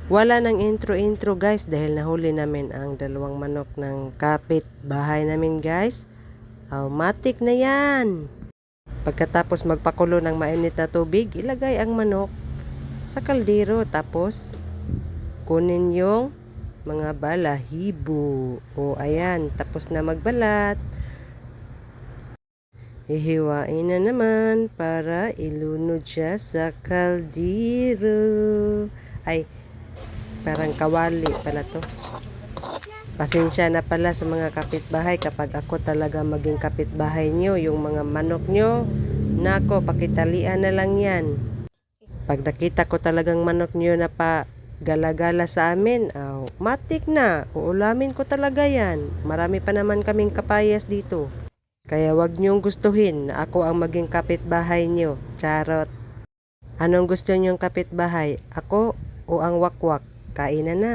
Wala nang intro-intro guys dahil nahuli namin ang dalawang manok ng kapit bahay namin guys. Matik na yan. Pagkatapos magpakulo ng mainit na tubig, ilagay ang manok sa kaldero tapos kunin yung mga balahibo. Ayan, tapos na magbalat. Ihiwain na naman para ilunod siya sa kaldero. Ay, parang kawali pala to. Pasensya na pala sa mga kapitbahay kapag ako talaga maging kapitbahay nyo. Yung mga manok nyo, nako, pakitalian na lang yan. Pag nakita ko talagang manok nyo na pa gala-gala sa amin, matik na, uulamin ko talaga yan. Marami pa naman kaming kapayas dito. Kaya wag nyong gustuhin na ako ang maging kapitbahay nyo. Charot. Anong gusto nyong kapitbahay? Ako o ang wakwak? Kain na na.